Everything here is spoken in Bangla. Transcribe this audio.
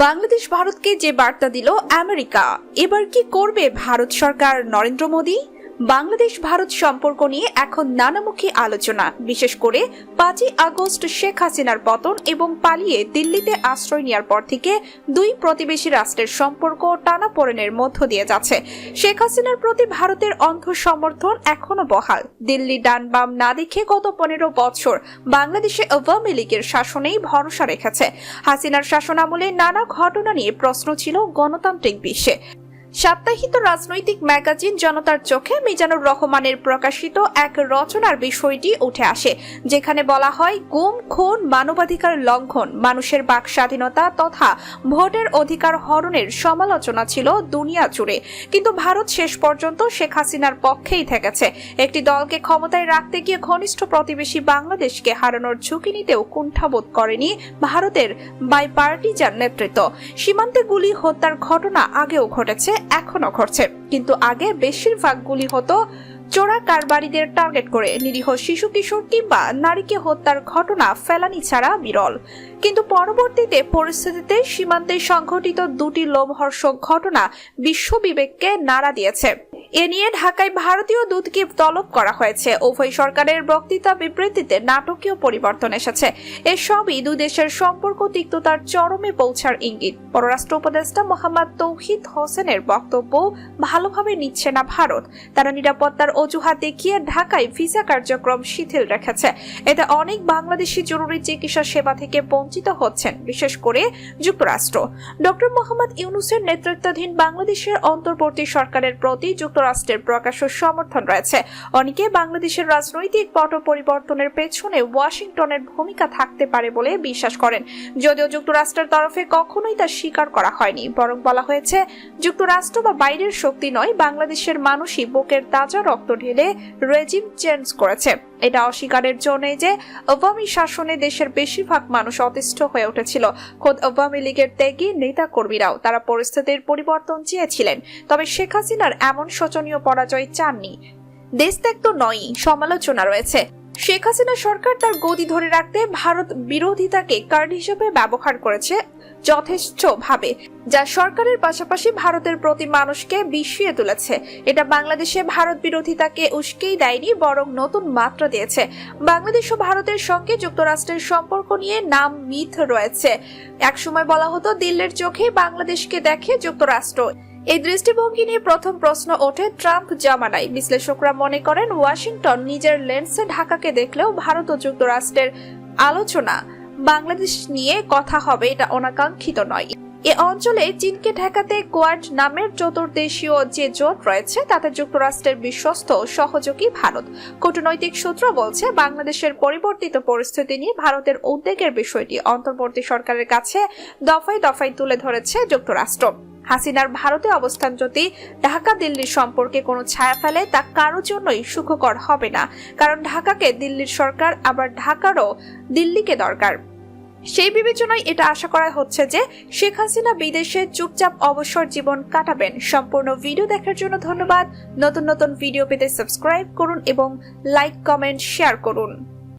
বাংলাদেশ ভারতকে যে বার্তা দিল আমেরিকা, এবার কি করবে ভারত সরকার নরেন্দ্র মোদী? বাংলাদেশ ভারত সম্পর্ক নিয়ে এখন নানামুখী আলোচনা, বিশেষ করে 5ই আগস্ট শেখ হাসিনার পতন এবং পালিয়ে দিল্লিতে আশ্রয় নেওয়ার পর থেকে দুই প্রতিবেশী রাষ্ট্রের সম্পর্ক টানাপোড়েনের মধ্য দিয়ে যাচ্ছে। শেখ হাসিনার প্রতি ভারতের অন্ধ সমর্থন এখনো বহাল। দিল্লি ডান বাম না দেখে গত 15 বছর বাংলাদেশে আওয়ামী লীগের শাসনেই ভরসা রেখেছে। হাসিনার শাসনামলে নানা ঘটনা নিয়ে প্রশ্ন ছিল গণতান্ত্রিক বিশ্বে। সাপ্তাহিক রাজনৈতিক ম্যাগাজিন জনতার চোখে মিজানুর রহমানের প্রকাশিত এক রচনার বিষয়টি উঠে আসে, যেখানে বলা হয় গুম, খুন, মানবাধিকার লঙ্ঘন, মানুষের বাক স্বাধীনতা তথা ভোটের অধিকার হরণের সমালোচনা ছিল দুনিয়া জুড়ে। কিন্তু ভারত শেষ পর্যন্ত শেখ হাসিনার পক্ষেই থেকেছে। একটি দলকে ক্ষমতায় রাখতে গিয়ে ঘনিষ্ঠ প্রতিবেশী বাংলাদেশকে হারানোর ঝুঁকি নিতেও কুণ্ঠাবোধ করেনি ভারতের বাইপার্টিজান নেতৃত্ব। সীমান্তে গুলি হত্যার ঘটনা আগেও ঘটেছে, এখনো ঘটছে, কিন্তু আগে বেশিরভাগ গুলি হতো চোরা কারবারিদের টার্গেট করে। নিরীহ শিশু কিশোর কিংবা নারীকে হত্যার ঘটনা ফেলানি ছাড়া বিরল। কিন্তু পরবর্তীতে পরিস্থিতিতে সীমান্তে সংঘটিত দুটি লোমহর্ষক ঘটনা বিশ্ব বিবেককে নাড়া দিয়েছে। এ নিয়ে ঢাকায় ভারতীয় দূতকে তলব করা হয়েছে। উভয় সরকারের বক্তৃতা বিবৃতিতে নাটকীয় পরিবর্তন এসেছে। এসবই দুই দেশের সম্পর্ক তিক্ততার চরমে পৌঁছার ইঙ্গিত। পররাষ্ট্র উপদেষ্টা মোহাম্মদ তৌহিদ হোসেনের বক্তব্য ভালোভাবে নিচ্ছে না ভারত। তারা নিরাপত্তার অজুহাত দেখিয়ে ঢাকায় ভিসা কার্যক্রম শিথিল রেখেছে। এতে অনেক বাংলাদেশি জরুরি চিকিৎসা সেবা থেকে বঞ্চিত হচ্ছেন, বিশেষ করে যুক্তরাষ্ট্র। ডক্টর মোহাম্মদ ইউনূসের নেতৃত্বাধীন বাংলাদেশের অন্তর্বর্তী সরকারের প্রতি যুক্তরাষ্ট্রের প্রকাশ্য সমর্থন রয়েছে। অনেকে বাংলাদেশের রাজনৈতিক পট পরিবর্তনের পেছনে ওয়াশিংটনের ভূমিকা থাকতে পারে বলে বিশ্বাস করেন, যদিও যুক্তরাষ্ট্রের তরফে কখনোই তা স্বীকার করা হয়নি। বরং বলা হয়েছে যুক্তরাষ্ট্র বা বাইরের শক্তি নয়, বাংলাদেশের মানুষই বুকের তাজা রক্ত ঢেলে রেজিম চেঞ্জ করেছে। এটা অস্বীকারের জন্য যে আওয়ামী শাসনে দেশের বেশিরভাগ মানুষ অতিষ্ঠ হয়ে উঠেছিল। খোদ আওয়ামী লীগের ত্যাগী নেতা কর্মীরাও তারা পরিস্থিতির পরিবর্তন চেয়েছিলেন, তবে শেখ হাসিনার এমন শোচনীয় পরাজয় চাননি। দেশত্যাগ তো নয়ই, সমালোচনা রয়েছে। শেখ হাসিনা সরকার তার গদি ধরে রাখতে ভারত বিরোধিতাকে কার্ড হিসেবে ব্যবহার করেছে যথেষ্টভাবে, যা সরকারের পাশাপাশি ভারতের প্রতি মানুষকে বিষিয়ে তুলেছে। এটা বাংলাদেশে ভারত বিরোধিতাকে উস্কেই দেয়নি, বরং নতুন মাত্রা দিয়েছে। বাংলাদেশ ও ভারতের সঙ্গে যুক্তরাষ্ট্রের সম্পর্ক নিয়ে নাম মিথ রয়েছে। একসময় বলা হতো দিল্লির চোখে বাংলাদেশকে দেখে যুক্তরাষ্ট্র। এই দৃষ্টিভঙ্গি নিয়ে প্রথম প্রশ্ন ওঠে ট্রাম্প জামানায়। বিশ্লেষকরা মনে করেন ওয়াশিংটন নিজের লেন্সে ঢাকাকে দেখলেও ভারত ও যুক্তরাষ্ট্রের আলোচনা বাংলাদেশ নিয়ে কথা হবে, এটা অনাকাঙ্ক্ষিত নয়। এ অঞ্চলে চীনকে ঠেকাতে কোয়াড নামের চতুর্দেশীয় যে জোট রয়েছে তাতে যুক্তরাষ্ট্রের বিশ্বস্ত সহযোগী ভারত। কূটনৈতিক সূত্র বলছে বাংলাদেশের পরিবর্তিত পরিস্থিতি নিয়ে ভারতের উদ্বেগের বিষয়টি অন্তর্বর্তী সরকারের কাছে দফায় দফায় তুলে ধরেছে যুক্তরাষ্ট্র। হাসিনার ভারতে অবস্থান যদি ঢাকা দিল্লির সম্পর্কে কোনো ছায়া ফেলে তা কারোর জন্যই সুখকর হবে না, কারণ ঢাকাকে দিল্লির সরকার, আবার ঢাকারও দিল্লিকে দরকার। সেই বিবেচনায় এটা আশা করা হচ্ছে যে শেখ হাসিনা বিদেশে চুপচাপ অবসর জীবন কাটাবেন। সম্পূর্ণ ভিডিও দেখার জন্য ধন্যবাদ। নতুন নতুন ভিডিও পেতে সাবস্ক্রাইব করুন এবং লাইক, কমেন্ট, শেয়ার করুন।